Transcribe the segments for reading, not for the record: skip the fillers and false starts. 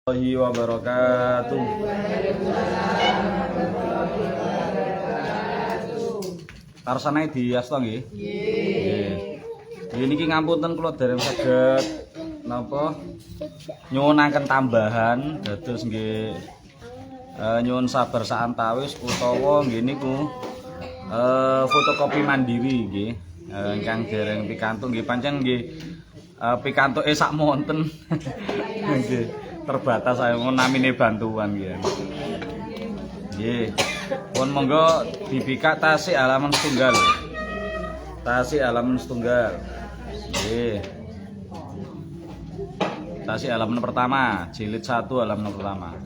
Warahmatullahi wabarakatuh. Tarsane diasta nggih. Nggih. Niki ngapunten kula dereng saged napa nyuwunaken tambahan dados nggih nyuwun sabar saantawis utawa nggih niku fotokopi mandiri nggih ingkang dereng pikantuk nggih pancen nggih pikantuke sak monten nggih terbatas saya mau namine bantuan nggih. Nggih. Pun monggo dibikak tasik halaman setunggal. Tasik halaman setunggal. Nggih. Tasik halaman pertama, jilid 1 halaman pertama.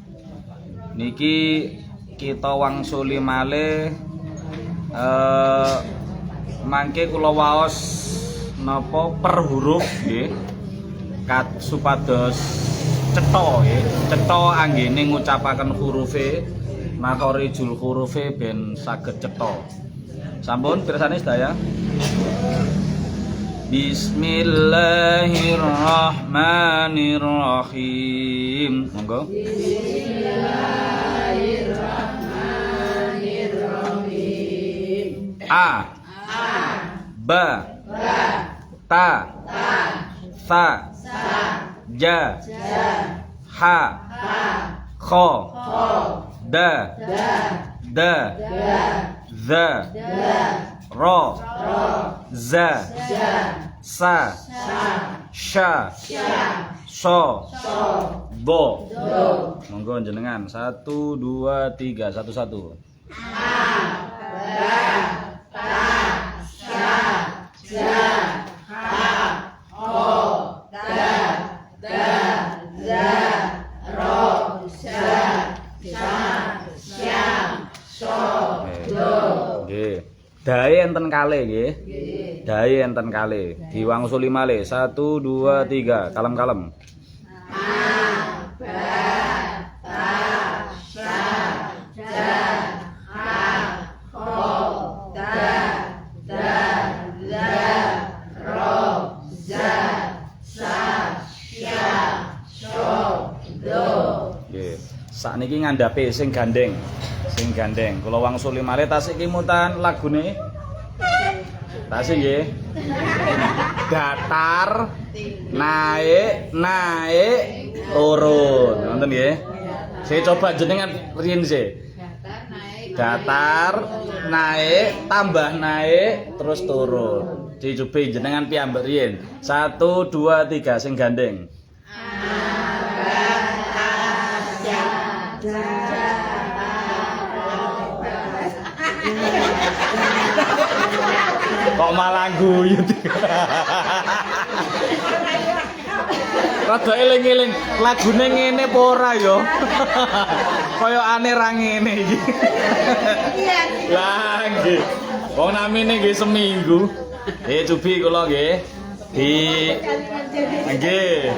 Niki kita wangsuli malih mangke kula waos napa per huruf nggih. Supados cetha nggih. Cetha anggene ngucapaken hurufe makhorijul hurufe ben saged cetha. Sampun pirsani sedaya. Bismillahirrahmanirrahim. Monggo. Bismillahirrahmanirrahim. A. Ba. Ta. Sa. Ja. Ha. Kho. Da. Za. Ro. Za. Sa. Sha. So. Do. Monggo jenengan 1 2 3 satu-satu. Dae enten kalih nggih. Dae enten kalih. Diwangsuli malih 1 2 3 kalem-kalem. Sakniki ngandhape sing gandeng. Sing gandeng. Kula wangsuli malih tasik kimutan lagune. Tasik nggih. Datar naik turun. Nonton nggih. Saya coba jenengan riyen sih. Datar naik tambah naik terus turun. Dicoba jenengan piyambak riyen. 1 2 3 sing gandeng. Kok malah guyut. Rada eling-eling lagune ngene apa ora ya? Kaya aneh ra ngene iki. Lah nggih. Wong namine nggih seminggu. Cubi kula nggih. Nggih.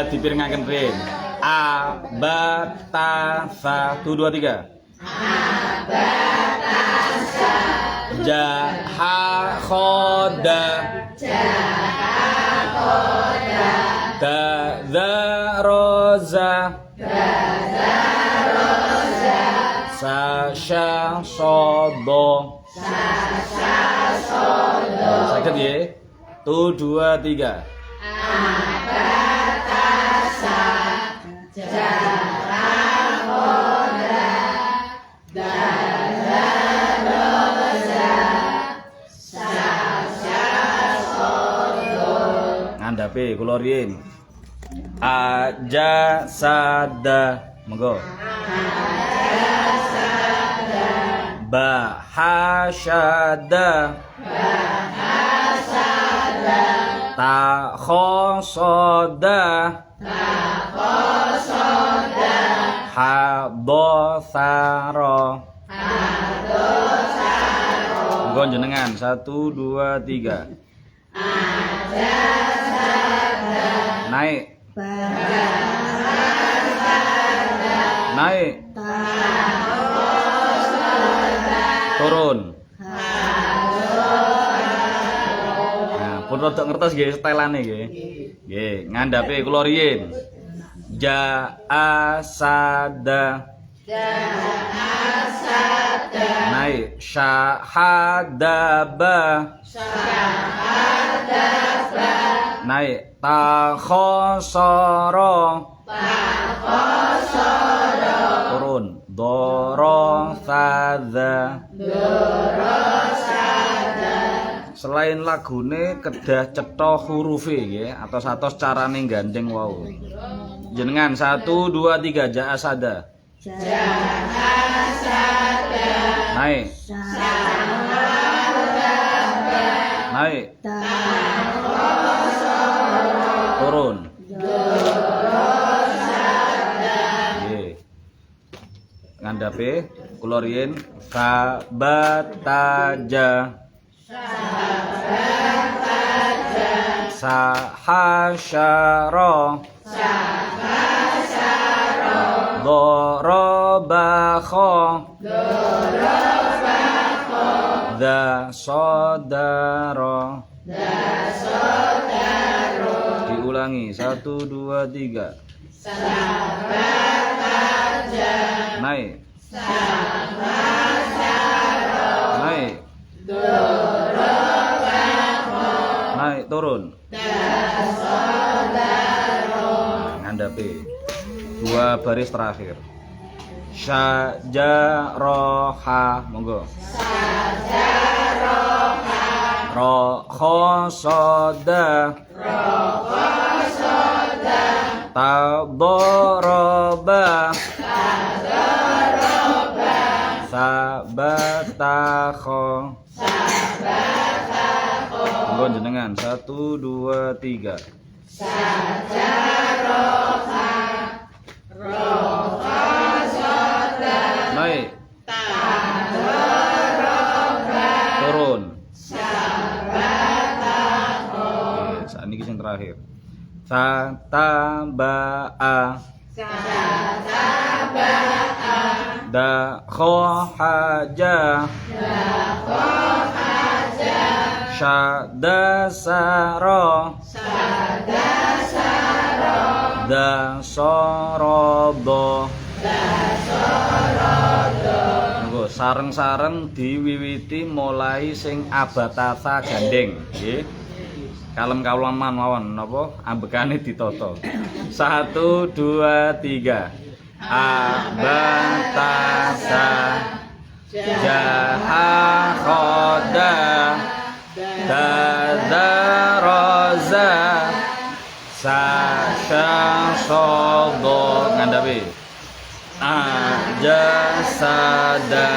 Dipirengaken rin. A ba ta sa 1 2 3. A ba ta sa ja ha kho da da za ro za sa sha so do saged nggih 1 2 3. Ngandhape kula riyen. Aja sada monggo. Bahasada. Ta khosoda. Hadosaro. Monggo jenengan 1 2 3. Naik. Naik. Turun. Nah, pun rada ngertos nggih stylane nggih. Nggih, ngandhape kula riyin. Ja'asada. Naik. Syahadaba. Naik. Takhosoro. Turun. Dorosada. Selain lagune kedah cetha hurufe nggih, atos-atos carane gandeng wau. Jenengan 1 2 3 Ja'asada. Naik. Naik. Turun. Nggih. Ngandhape kula riyin sabataja. Sahasyara. Dorobakho. Da sodaro. Diulangi 1 2 3. Naik. Naik. Naik turun. Ngandhape 2 baris terakhir. Syajaroha, monggo. Rokhosoda. Tadoroba. Sabatakho. Monggo jenengan 1 2 3. Naik. Turun. Oke, saat ini yang terakhir. Sataba'a. Dakhohaja. Syadasaro. Dasorobo. Nggih, sareng-sareng diwiwiti mulai sing abatasa gandeng, nggih. Kalem-kalem mawon napa ambekane ditata. 1 2 3. Abatasa. Jahakhoda. Tadaraza. Sasyasodo. Ngandhape. Ajasada.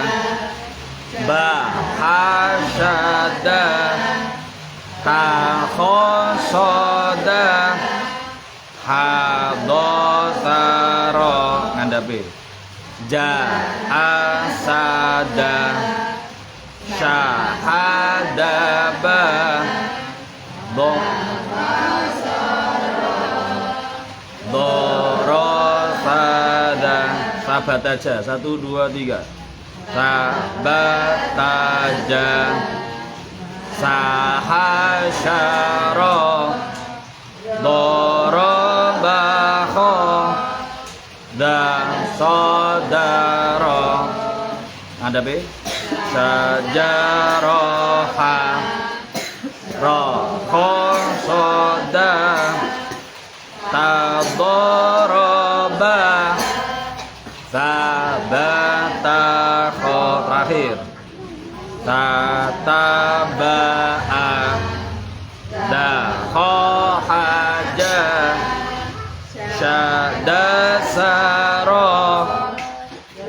Bahasada. Takhosoda. Hadotaro. Ngandhape. Ja'asada. Syahadaba. Dorosada. Sabataja 1 2 3. Sabataja. Sahasyara. Dorobakho. Da sodaro. Ngandhape. Sajaroha. Rokhosoda. Tadoroba. Sabatakho. Terakhir. Tataba'a. Dakhohaja. Syadasaro.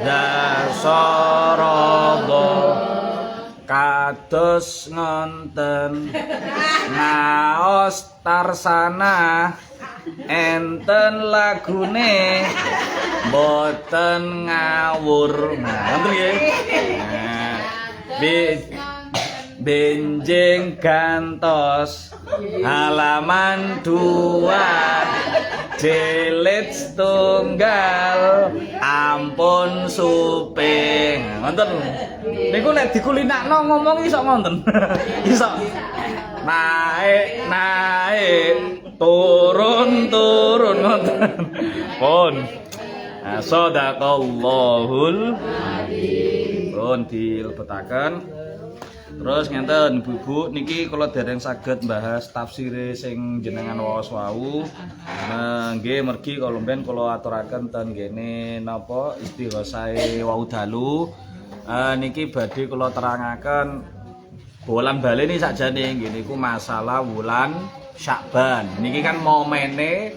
Dasorobo. Kados ngonten ngaos tarsana enten lagune boten ngawur. Nah, ngoten nggih. Benjing gantos halaman 2 jilid setunggal ampun suping. Ngoten. Niku nek dikulinakno ngomong iso ngoten. Iso. Naik. turun ngoten. Pun. Shadaqallahul pun dilebetaken. Terus ngenten Ibu-ibu niki kula dereng saged bahas tafsire sing jenengan waos wau. Nggih mergi kula mben kula aturaken ten ngene napa istighosae wau dalu. Niki badhe kula terangaken bolan bali ini sakjane nggih niku masalah wulan Syakban. Niki kan momene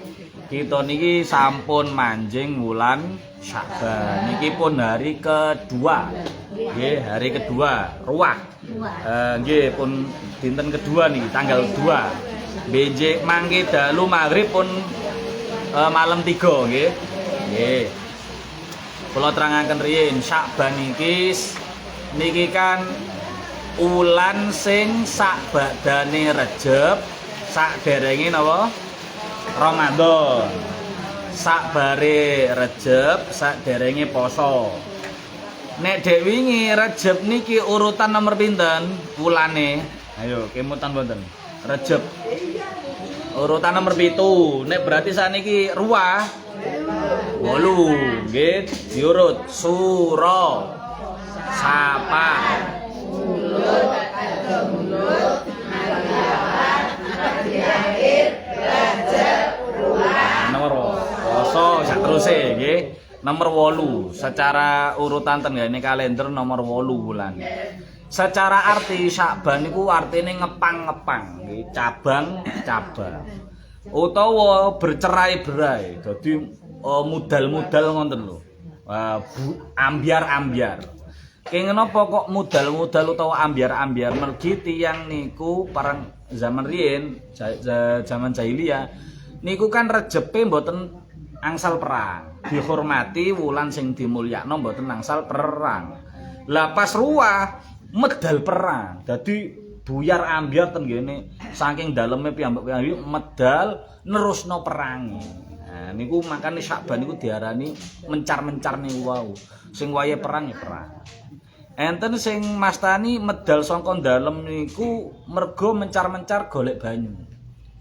kita niki sampun manjing wulan Syakban. Niki pun hari kedua. Nggih, hari kedua, ruwah. Nggih pun dinten kedua nih, tanggal 2. BJ mangke dalu maghrib pun malam 3 nggih. Nggih. Kula terangaken riyin Syakban niki kan ulan sing sak badane Rejab, sak derenge napa? Ramadan. Sak bare Rejab, sak derenge poso. Nek dek wingi Rejab niki urutan nomor pinten wulane? Ayo kemutan mboten. Rejab. Urutan nomor 7. Nek berarti saniki ruwah 8. Nggih, diurut Suro. Sapa. Mulut, nomor poso sak teruse nggih. Nomor 8 secara urutan tenggane kalender nomor 8 bulan. Secara arti Syakban niku artine ngepang-ngepang nggih, cabang-cabang. Utawa bercerai-berai. Dadi mudal-mudal ngoten lho. Ambyar-ambyar. Kenging napa kok mudal-mudal utawa ambyar-ambyar mergi tiyang niku parang zaman riyin, zaman jahiliyah niku kan rejepe mboten angsal perang. Dihormati wulan sing dimulyakno mboten angsal perang. Lah pas ruwah medal perang. Dadi buyar ambyar ten ngene saking daleme piyambak-piyambak medal nerusno perangi. Nah niku makane Syakban niku diarani mencar-mencar niku wau. Sing wayahe perang ya perang. Enten sing mastani medal saka dalem niku mergo mencar-mencar golek banyu.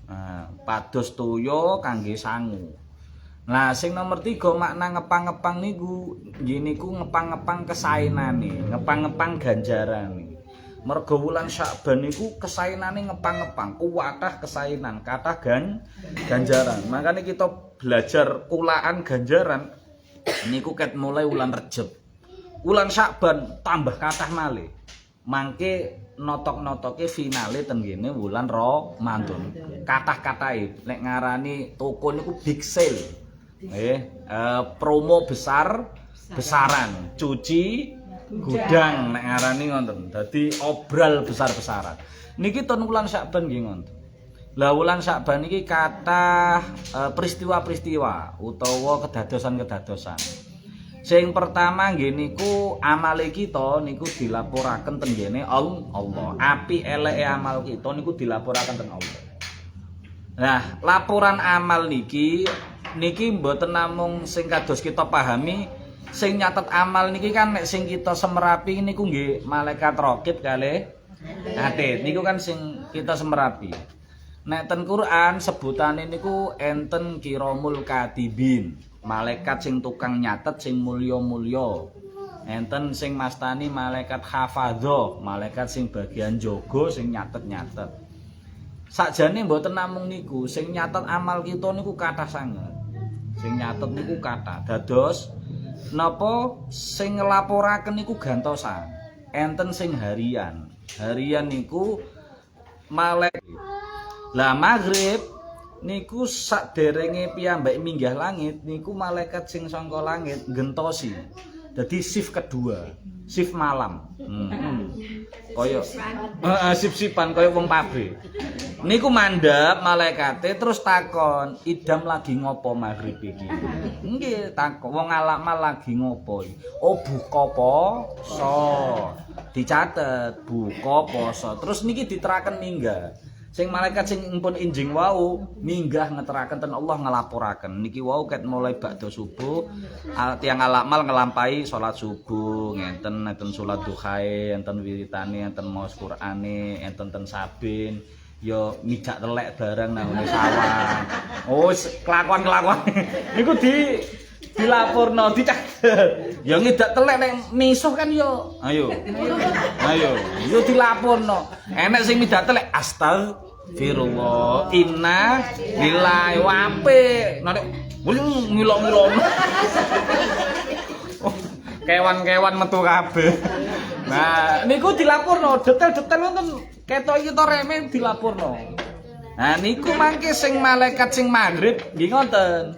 Nah, pados toya kangge sangu. Nah, sing nomor 3 makna ngepang-ngepang niku nggih niku ngepang-ngepang kesaenane, ngepang-ngepang ganjarane. Mergo wulan Syakban niku kesaenane ngepang-ngepang, kuwatah kesaenan, kathah ganjaran. Makanya kita belajar kulaan ganjaran niku ket mulai wulan Rejab. Wulan Syakban tambah kathah malih. Mangke notok-notoke finale ten ngene wulan Ramadan. Kathah-katahe nek ngarani toko niku big sale. Promo besaran, cuci gudang nek ngarani ngoten. Dadi obral besar-besaran. Niki ten wulan Syakban nggih ngoten. Lah wulan Syakban iki kathah peristiwa-peristiwa utawa kedadosan-kedadosan. Sing pertama nggih niku amale kita niku dilaporaken ten ngene Allah. Api eleke amal kita niku dilaporaken ten Allah. Nah, laporan amal niki mboten namung sing kados kita pahami, sing nyatet amal niki kan nek sing kita semerapi niku nggih malaikat raqib kalih atid. Niku kan sing kita semerapi. Nek ten Quran sebutane niku enten kiramul katibin, malaikat sing tukang nyatet sing mulya-mulya. Enten sing mastani malaikat hafadzah, malaikat sing bagian jaga sing nyatet-nyatet. Sakjane mboten namung niku, sing nyatet amal kita niku kathah sanget. Sing nyatet niku kathah. Dados napa sing nglaporaken niku gantosan. Enten sing harian. Harian niku malaikat. Lah maghrib niku sakderenge piyambak minggah langit niku malaikat sing sangka langit gentosi. Dadi shift kedua, shift malam. Kaya sip-sipan kaya wong pabrik. Niku mandhap malaikate terus takon, "Idam lagi ngopo maghrib iki?" Nggih, takon wong alamal lagi ngopo iki? Oh, buka poso. Dicatet, buka poso. Terus niki diteraken minggah. Sing malaikat sing pun injing wau minggah ngeteraken ten Allah ngelaporaken niki wau ket mulai ba'da subuh tiyang alamal ngelampahi salat subuh enten salat duhae enten wiritane enten maos Qur'ane enten ten sabin ya mijak telek bareng nang sawah. Oh, kelakuan-kelakuan. Niku dilaporno, dicatet. Ya ngidak telek nek misuh kan yo. Ayo. Yo dilaporno. Enek sing midak telek astagfirullah. Inna lillahi wa apik. Nek ngilok-ngilok. Kewan-kewan metu kabeh. Nah, niku dilaporno, detail-detail wonten ketok iki to reme dilaporno. Nah, niku mangke sing malaikat sing maghrib nggih ngoten.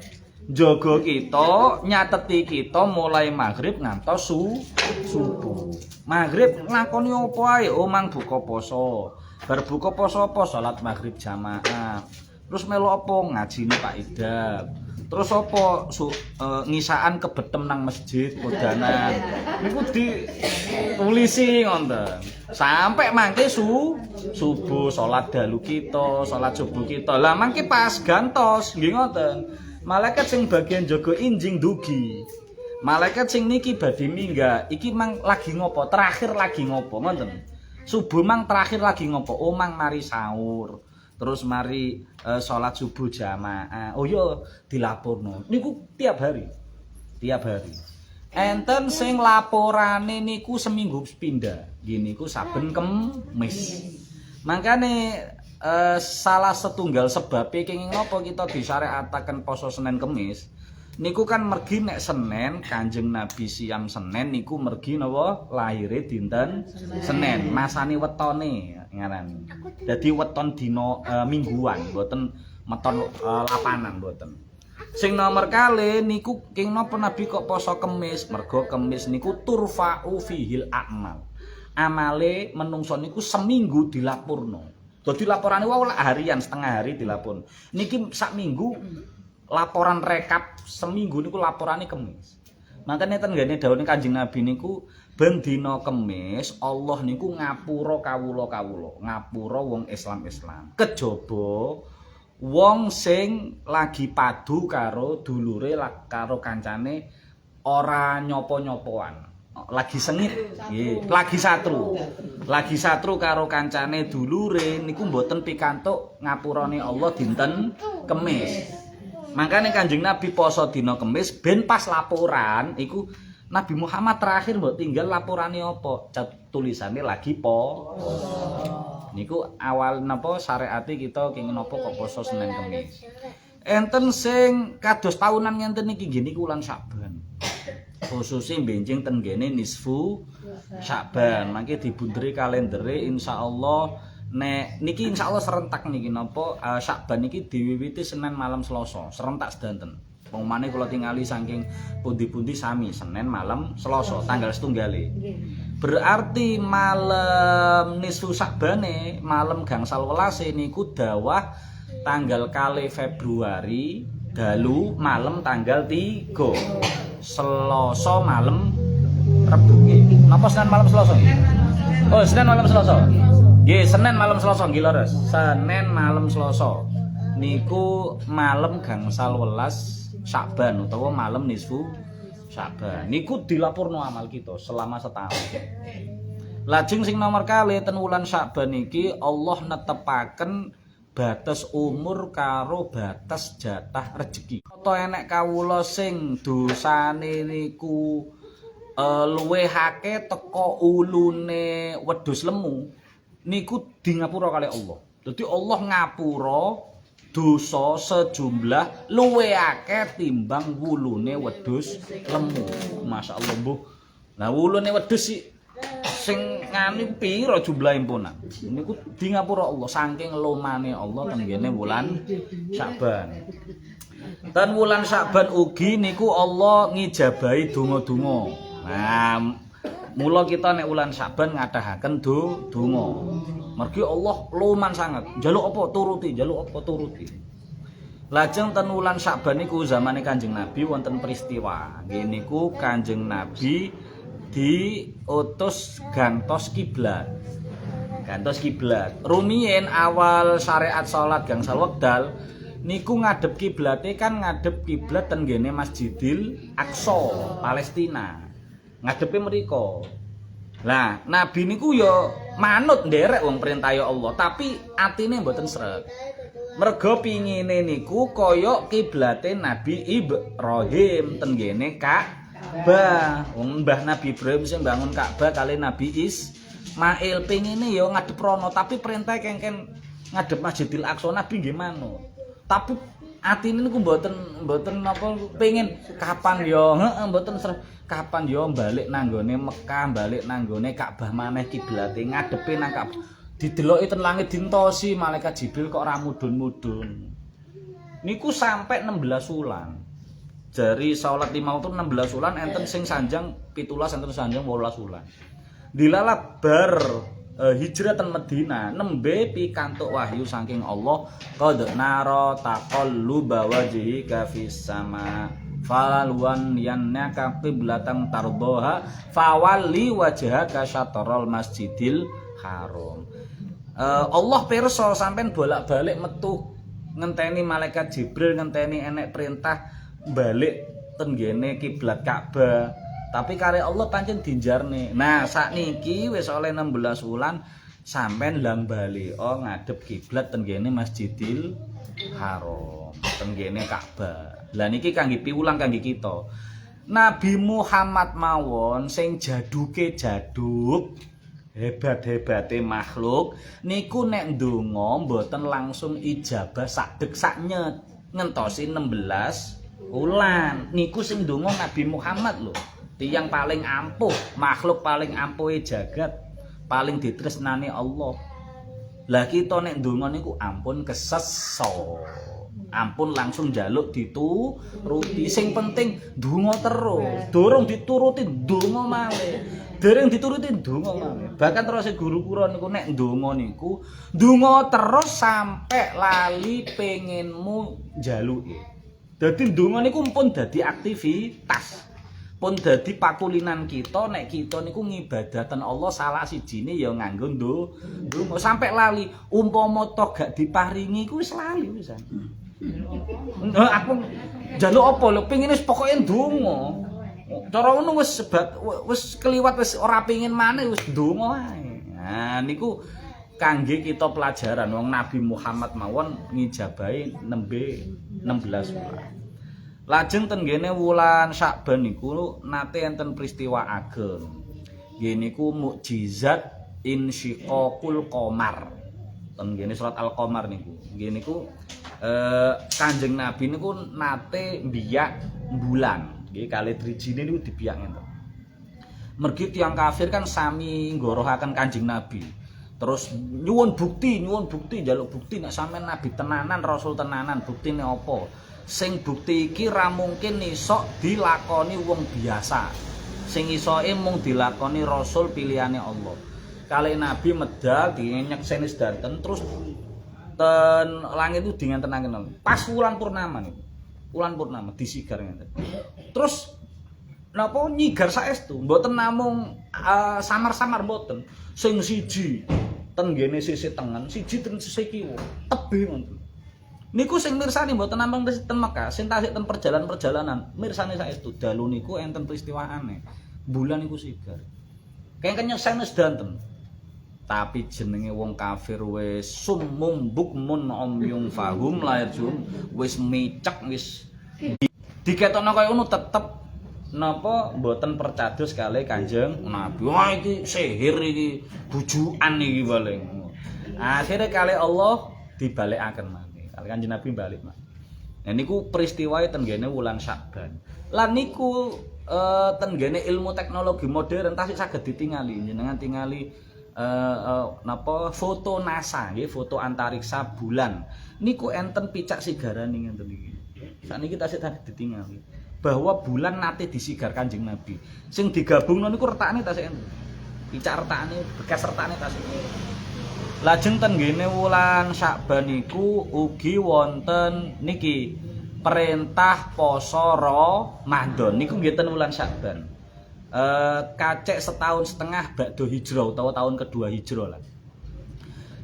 Jaga kita, nyateti kita mulai maghrib ngantos subuh. Maghrib nglakoni apa ae? Omang buka poso. Bar buka poso apa salat maghrib jamaah. Terus melu apa ngajine Pak Idam. Terus apa ngisaan kebetem nang masjid kodanan. Niku ditulisi ngoten. Sampai mangke subuh salat dalu kita, salat subuh kita. Lah mangke pas gantos nggih ngoten. Malaikat sing bagian jaga injing dugi. Malaikat sing niki badhe minggah, iki mang lagi ngopo? Terakhir lagi ngopo? Ngoten. Subuh mang terakhir lagi ngopo? Oh mang mari sahur. Terus mari salat subuh jamaah. Oh iya dilaporno. Niku tiap hari. Tiap hari. Enten sing laporane niku seminggu pindah. Gini ku saben Kemis. Makane salah setunggal sebab kenging napa kita disyariataken poso Senin Kemis niku kan mergi nek Senin Kanjeng Nabi siam Senin niku mergi napa lahire dinten Senin masane wetone ngaran dadi weton dina mingguan mboten meton lapanan mboten sing nomor kali niku king napa Nabi kok poso Kemis mergo Kemis niku turfa'u fihil a'mal amale menungso niku seminggu dilapurno. Jadi laporan itu harian, setengah hari dilapor. Niki sak minggu laporan rekap seminggu niku laporane Kemis. Makane tenggane dawuhe Kanjeng Nabi niku ben dina Kemis Allah niku ngapura kawula-kawula, ngapura wong Islam-Islam. Kejaba wong sing lagi padu karo dulure karo kancane ora nyopo-nyopoan. Lagi sengit nggih lagi satru karo kancane dulure niku mboten pikantuk ngapurane Allah dinten Kemis. Makane Kanjeng Nabi poso dina Kemis ben pas laporan iku Nabi Muhammad terakhir mbok tinggal laporane apa tulisane lagi poso. Niku awal napa syariate kita kenging napa kok poso Senin Kemis. Enten sing kados tahunan ngenten niki nggih niku wulan Syaban. Khususnya benjing tenggene nisfu Sya'ban. Mangke dibunderi kalendere insyaallah nek niki insyaallah serentak niki napa Sya'ban niki diwiwiti Senin malam Selasa, serentak sedanten. Pengumane kula tingali saking pundi-pundi sami Senin malam Selasa tanggal setunggale. Berarti malam nisfu Sya'bane, malam gangsal welase niku dawah tanggal kali Februari dalu malam tanggal 3. Selasa malam Rebu nggih. Napa Senin malam Selasa? Oh, Senin malam Selasa. Nggih, Senin malam Selasa nggih leres. Senin malam Selasa. Niku malam gangsal welas Sya'ban utawa malam nisfu Sya'ban. Niku dilaporno amal kita selama setahun. Lajeng sing nomor kali ten wulan Sya'ban iki Allah netepaken batas umur karo batas jatah rezeki. Foto enek kawula sing dosane niku luwih akeh teko ulune wedhus lemu niku di ngapura kali Allah. Dadi Allah ngapura dosa sejumlah luwih akeh timbang wulune wedhus lemu. Masyaallah mbuh. Lah wulune wedhus sing nganu pira jumlahe punan niku di ngapura Allah saking lomane Allah tenggene wulan Sya'ban. Dan wulan Sya'ban ugi niku Allah ngijabahi donga-donga. Nah, mula kita nek wulan Sya'ban ngadahaken donga. Mergi Allah loman sangat. Njaluk apa turuti, njaluk apa turuti. Lajeng ten wulan Sya'ban niku zamane Kanjeng Nabi wonten peristiwa. Nggih niku Kanjeng Nabi diutus gantos kiblat. Gantos kiblat. Rumiyin awal syariat salat gangsal wekdal niku ngadep kiblate kan ngadep kiblat ten ngene Masjidil Aqsa, Palestina. Ngadepe mriko. Lah, Nabi niku ya manut nderek wong perintah Allah, tapi atine mboten sreg. Mergo pingine niku kaya kiblate Nabi Ibrahim ten ngene Ka'bah. Wong Mbah Nabi Ibrahim sing bangun Ka'bah kali Nabi Ismail pingine ya ngadep rono, tapi perintah kengken ngadep Masjidil Aqsa Nabi nggih manut. Tapi atine niku mboten napa pengin kapan ya mboten kapan ya balik nanggone Mekah, balik nanggone Ka'bah maneh kiblate ngadepe nang Ka'bah. Dideloki ten langit dintosi malaikat Jibril kok ora mudhun-mudhun. Niku sampai 16 wulan. Jari salat lima waktu 16 wulan enten sing sanjang 17 enten sanjang 18 wulan. Dilalap bar hijrah ten Madinah nembe pikantuk wahyu saking Allah qad nara taqalluba wajhika fis sama falwan yannaka qiblatan tardoha fawalli wajhaka syatral masjidil haram. Allah pirsa sampean bolak-balik metu ngenteni malaikat Jibril ngenteni enek perintah balik ten ngene kiblat Ka'bah. Tapi karya Allah pancen dinjarne. Nah, sakniki wis oleh 16 wulan sampean lang bali ngadep kiblat ten ngene Masjidil Haram, ten ngene Ka'bah. Lah niki kangge piwulang kangge kita. Nabi Muhammad mawon sing jaduke jaduk hebat-hebate makhluk niku nek ndonga mboten langsung ijabah sadek saknyet ngentosi 16 wulan. Niku sing ndonga Nabi Muhammad lho. Tiyang paling ampuh, makhluk paling ampuhe jagat, paling ditresnani Allah. Lah kita nek ndonga niku ampun keseso. Ampun langsung njaluk dituruti. Sing penting ndonga terus. Durung dituruti ndonga malih. Dereng dituruti ndonga malih. Bahkan terus guru kula niku nek ndonga niku ndonga terus sampai lali pengenmu njaluki. Dadi ndonga niku pun dadi aktivitas. Pun dadi pakulinan kita nek kita niku ngibadatan Allah salah sijine ya nganggo ndonga sampai lali umpama to gak diparingi ku wis lali wisan. Aku njaluk apa lho pengine pokoke ndonga. Cara ngono wis keliwat wis ora pengin maneh wis ndonga wae. Nah niku kangge kita pelajaran wong Nabi Muhammad mawon ngijabahi nembe 16 wulan. Lajeng ten ngene wulan Sya'ban niku nate enten peristiwa ageng. Nggih niku mukjizat insyiqaqul qamar. Ten ngene surat Al-Qamar niku. Nggih niku Kanjeng Nabi niku nate mbiyak bulan. Nggih kali drijine niku dibiyak ngenten. Mergi tiyang kafir kan sami nggorohaken Kanjeng Nabi. Terus nyuwun bukti njaluk bukti nek sampean nabi tenanan, rasul tenanan, buktine apa? Sing bukti iki ra mungkin iso dilakoni wong biasa. Sing isoke mung dilakoni rasul pilihane Allah. Kali nabi medal dienyek senis danten terus ten langit itu dinganten-anten. Pas wulan purnama niku. Wulan purnama disigar ngenten. Terus napa nyigar saestu mboten namung samar-samar mboten. Sing siji ten ngene sisi tengen, siji ten sisi kiwa. Tebih ngoten. Niku sing mirsani mboten namung ten Mekah, sing tasik ten perjalanan mirsani saestu dalu niku enten peristiwa aneh. Bulan niku sigar. Kengken nyeksen sedanten. Tapi jenenge wong kafir wis summum bukmun umyum fahum lairjun wis micek wis diketokno kaya ngono tetep napa mboten percados kali Kanjeng Nabi. Wah iki sihir iki, bujukan iki paling. Akhire kali Allah dibalekaken maneh. Kali Kanjeng Nabi balik maneh. Nah niku peristiwae ten ngene wulan Sya'ban. Lan niku ten ngene ilmu teknologi modern tasih saged ditingali jenengan tingali napa foto NASA nggih, foto antariksa bulan. Niku enten picak sigarane ngenten iki. Sakniki tasih ditingali. Bahwa bulan nate disigar Kanjeng Nabi. Sing digabungno niku retakane tasih enten. Picak retakane, bekas retakane tasih. Lajeng ten ngene wulan Sya'ban niku ugi wonten niki perintah poso Ramadan niku nggih ten wulan Sya'ban. Kacek setahun setengah ba'da hijrah utawa tahun kedua hijrah lah.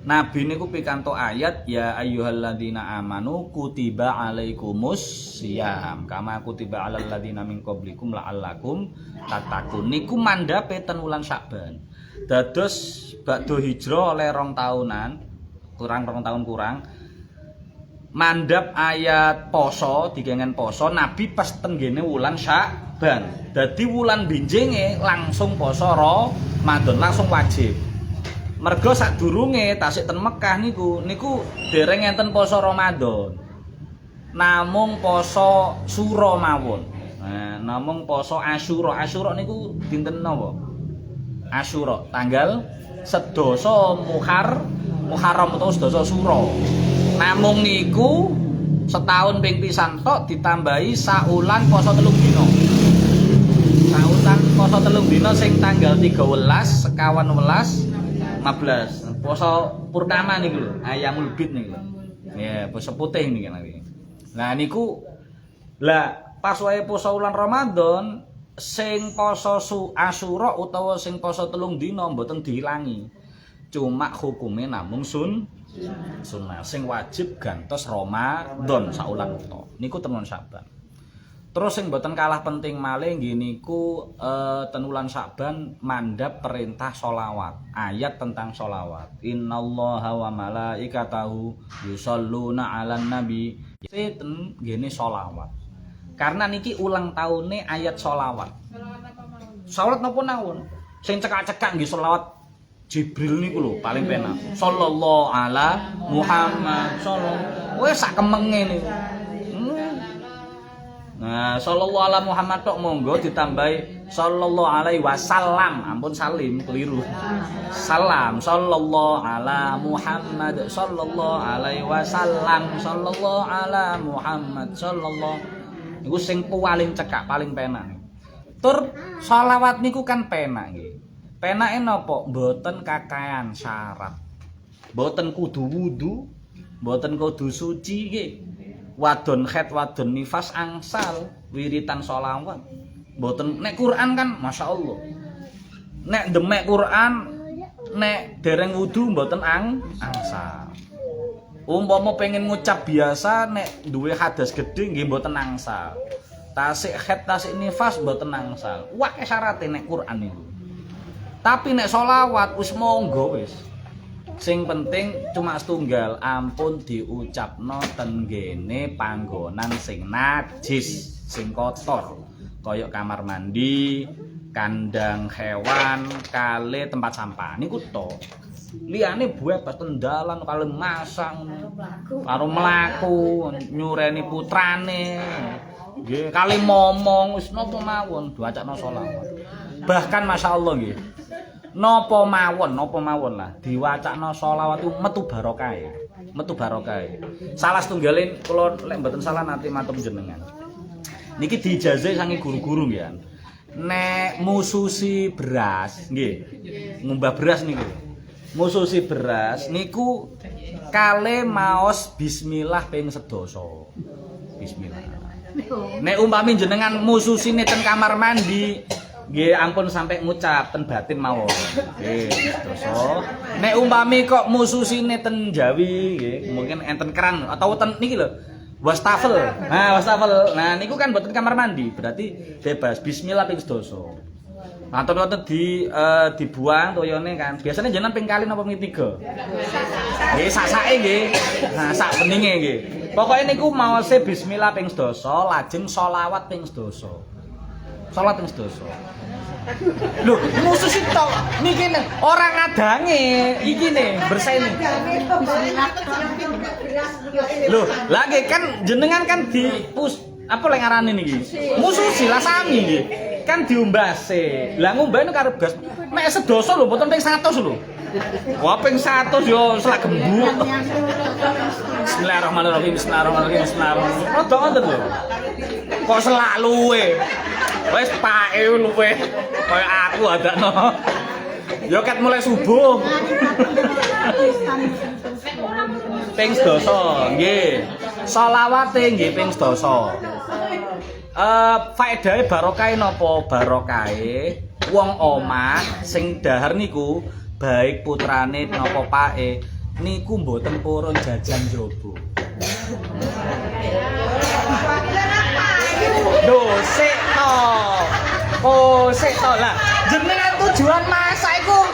Nabi niku pikantuk ayat ya ayyuhalladzina amanu kutiba alaikumus syiyam kama kutiba alal ladzina min qablikum la'allakum tattaqun. Niku mandhape ten wulan Sya'ban. Dados bakdo hijrah oleh 2 tahunan, kurang 2 tahun kurang. Mandhap ayat poso, digengen poso Nabi pas tenggene wulan Sya'ban. Dadi wulan benjinge langsung poso Ramadan, langsung wajib. Mergo sadurunge tasik ten Mekah niku dereng enten poso Ramadan. Namung poso Suro mawon. Nah, namung poso Asyura. Asyura niku dinten napa? Asyura tanggal sedasa Muharram utawa sedasa Suro. Namung niku setahun ping pisan tok ditambahi saulan poso 3 dina. Saulan poso 3 dina sing tanggal 13, sekawan 11, 15. Poso purnama niku lho, Ayamul Bid niku lho. Ya, poso putih niki nanti. Nah niku lah pas wae poso wulan Ramadan sing poso Asyura utawa sing poso 3 dina mboten diilangi. Cuma hukume namung sunnah sing wajib gantos Ramadan saulan uta. Niku ten wulan Sya'ban. Terus sing mboten kalah penting malih nggih niku ten wulan Sya'ban mandhap perintah sholawat. Ayat tentang sholawat. Innallaha wa malaikatahu yusholluna 'alan nabi. Ten ngene sholawat. Karena niki ulang tahune ayat sholawat. Sholawat napa nawon? Sing cekak-cekak nggih sholawat Jibril niku lho paling penak. Sallallahu ala Muhammad sallallahu. Wes sak kemenge niku. Nah, sallallahu ala Muhammad tok monggo ditambahi sallallahu alaihi wasallam. Ampun salim keliru. Salam sallallahu ala Muhammad sallallahu alaihi wasallam sallallahu ala Muhammad sallallahu. Niku sing paling cekak paling penak. Tur sholawat niku kan penak nggih. Penake napa? Mboten kakayan syarat. Mboten kudu wudu, mboten kudu suci nggih. Wadon khet, wadon nifas angsal wiritan sholawat. Mboten nek Quran kan masyaallah. Nek demek Quran nek dereng wudu mboten angsal. Umpama pengen ngucap biasa nek duwe hadas gedhe nggih mboten angsal. Tasik khet, tasik nifas mboten angsal. Wae syarate nek Quran niku. Tapi nek sholawat wis monggo wis. Sing penting cuma setunggal ampun diucapno ten ngene panggonan sing najis, sing kotor. Kaya kamar mandi, kandang hewan, kale tempat sampah niku to. Liyane buat pas tendalan kali masang karo mlaku nyureni putrane. Nggih, kali momong wis napa mawon diwacakno sholawat. Bahkan masyaallah nggih. Napa mawon lah diwacakno sholawat itu metu barokah. Metu barokah. Salah setunggalin kula lek mboten salah nate matur jenengan. Niki diijazahi saking guru-guru nggih. Nek mususi beras nggih. Ngumbah beras niku. Mususi beras niku kale maos bismillah ping 10. Bismillah. Nek umpami jenengan mususine ten kamar mandi nggih ampun sampai ngucap ten batin mawon. Nggih, dosa. Nek umpami kok mususine ten Jawi nggih, mungkin enten keran atau ten niki lho. Wastafel. Nah, wastafel. Nah, niku kan mboten kamar mandi, berarti bebas bismillah ping 10. Nonton-nonton dibuang toyone kan. Biasanya jenengan ping kali napa ping 3? Nggih, sak-sake nggih. Nah, sak beninge nggih. Pokoke niku maose bismillah ping 10, lajeng sholawat ping 10. Salat ping 10. Lho, musus itu niki ora ngadange iki ne berseni. Lho, lagi kan jenengan kan di apa lek ngarane niki? Mususi lah sami nggih. Kan diumbase. Lah ngumbane karo gas. Mek sedoso lho, mboten ping 100 lho. Wah ping 100 yo selak gembuk. Bismillahirrahmanirrahim. Bismillahirrahmanirrahim. Rodok ngoten lho. Kok selalu wis pake luwe kaya aku adakno. Yo ket mulai subuh. Ping 10 nggih. Sholawate nggih ping 10. Faedahe barokah napa? Barokahe wong omah sing dahar niku baik putrane napa pake niku mboten purun jajan njaba. Sik to lah jenengan tujuan masak iku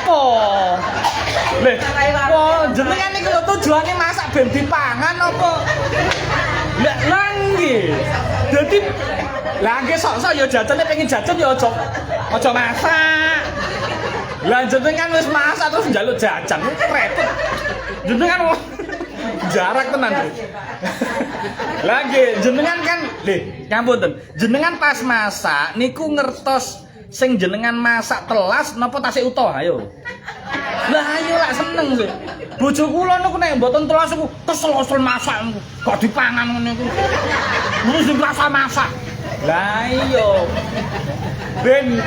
apa? Leh, kok jenengan iki lho tujuane masak ben dipangan apa? Lah nggih. Dadi lah nggih sok-sok ya jajane pengen jajan ya aja masak. Lah jenengan wis masak terus njaluk jajan repot. Jenengan jarak tenan. Lagi jenengan kan ngapunten. Jenengan pas masak niku ngertos sing jenengan masak telas napa tasih utuh ayo. Lah ayo lak seneng sih. Bojo kula niku nek mboten telas niku kesel-kesel masak niku. Kok dipangan ngene niku. Terus dirasa masak. Lah iya. Ben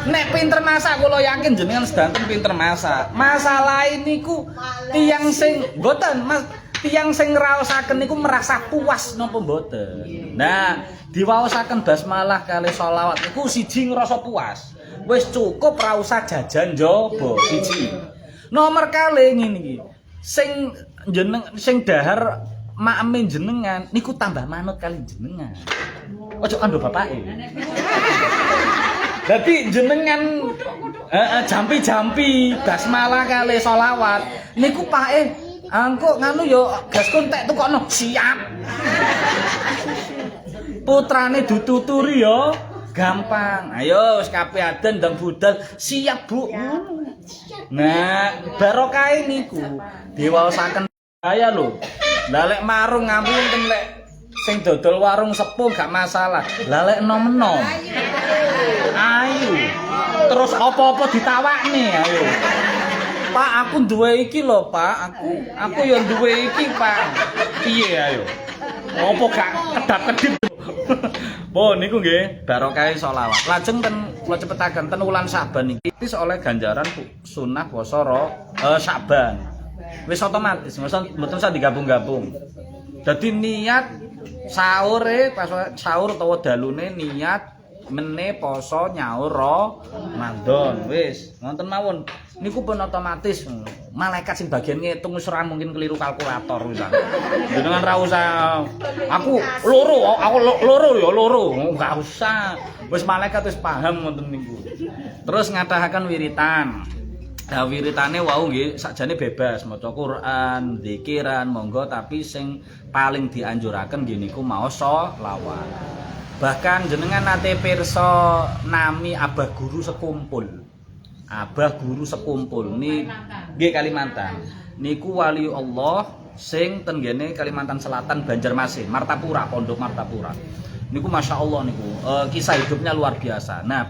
nek pinter masak kula yakin jenengan sedanten pinter masak. Masalah niku tiyang sing mboten Mas tiyang sing ngraosaken niku merasa puas napa mboten. Nah, diwaosaken basmalah kali sholawat niku siji ngrasa puas. Wis cukup ra usah jajan njaba siji. Nomor kali ngene iki. Sing dahar makme jenengan niku tambah manut kali jenengan. Ojo kandha bapake. Dadi jenengan jampi-jampi basmalah kali sholawat niku pake engko nganu yo gas kontek tukokno siap. Putrane dituturi yo gampang. Ayo wis kabeh aden ndang budal siap Bu. Nah, barokah niku diwaosaken saya lho. Lah lek marung ngapunten lek sing dodol warung sepuh gak masalah. Lah lek enom-enom. Ayo. Terus apa-apa ditawakne ayo. Pak, aku duwe iki lho, Pak. Aku ya duwe iki, Pak. Piye ayo? Apa gak kedap-kedip? Oh, niku nggih barokah sholawat. Lajeng kula cepetaken ten wulan Saban iki oleh ganjaran sunah poso Saban. Wis otomatis, mboten usah digabung-gabung. Dadi niat sahur utawa dalune niat mene poso nyaur Ramadan wis ngoten mawon niku pun otomatis malaikat sing bagian ngitung wis ora mungkin keliru kalkulator wis jenengan ra usah aku loro enggak usah wis malaikat wis paham ngoten niku terus ngatahaken wiritan. Nah wiritane wau nggih sakjane bebas maca Quran, zikiran monggo tapi sing paling dianjuraken nggih niku maos sholawat. Bahkan jenengan nate pirsa nami Abah Guru Sekumpul. Abah Guru Sekumpul nggih Kalimantan. Niku wali Allah sing ten ngene Kalimantan Selatan Banjarmasin, Martapura, Pondok Martapura. Niku Masya Allah niku kisah hidupnya luar biasa. Nah,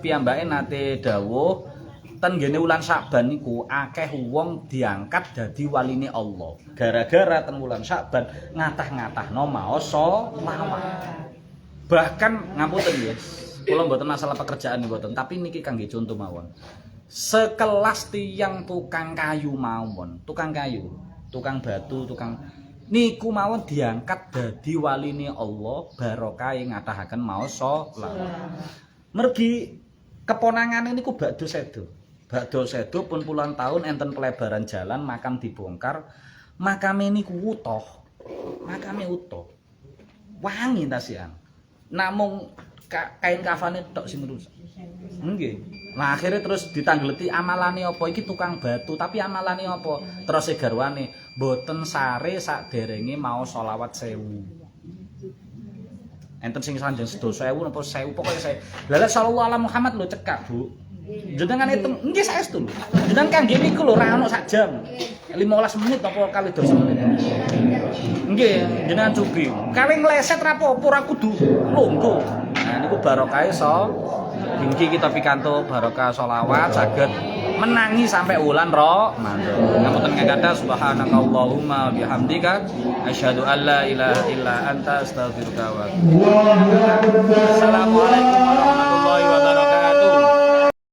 piyambake nate dawuh ten ngene wulan Saban niku akeh wong diangkat dadi waline Allah. Gara-gara ten wulan Saban ngatah-ngatahno maos sholawat. Bahkan ngapunten nggih, kula mboten masalah pekerjaan mboten, tapi niki kangge contoh mawon. Sekelas tiyang tukang kayu mawon, tukang kayu, tukang batu, tukang niku mawon diangkat dadi waline Allah barokah ngatahaken maos sholawat. Mergi keponangane niku bakdo sedo. Bakdo sedo pun puluhan tahun enten pelebaran jalan, makam dibongkar. Makame niku utuh. Makame utuh. Wangi tasian. Namung kain kafane tok sing rusak. Nggih. Lah akhirnya terus ditanggleti amalane apa iki tukang batu, tapi amalane apa? Terus garwane mboten sare sakderenge mau sholawat 1000. Enten sing sanjang sedasa 1000 napa 1000 pokoke saya. Lah sallallahu alaihi Muhammad lho cekak, Bu. Jenengan itu nggih saestu lho. Jenengan kangge niku lho ora ono sak jam. 15 menit apa kali 12 menit. Nggih, jenengan cukup. Kali ngleset ra apa-apa ora kudu lungguh. Nah niku barokah Dingi kita pikantuk barokah sholawat saged menangi sampai wulan Ramadan. Ngapunten ngakata subhanakallahumma bihamdika asyhadu an la ilaha illa anta astaghfiruka wa atubu ilaik. Assalamualaikum warahmatullahi wabarakatuh.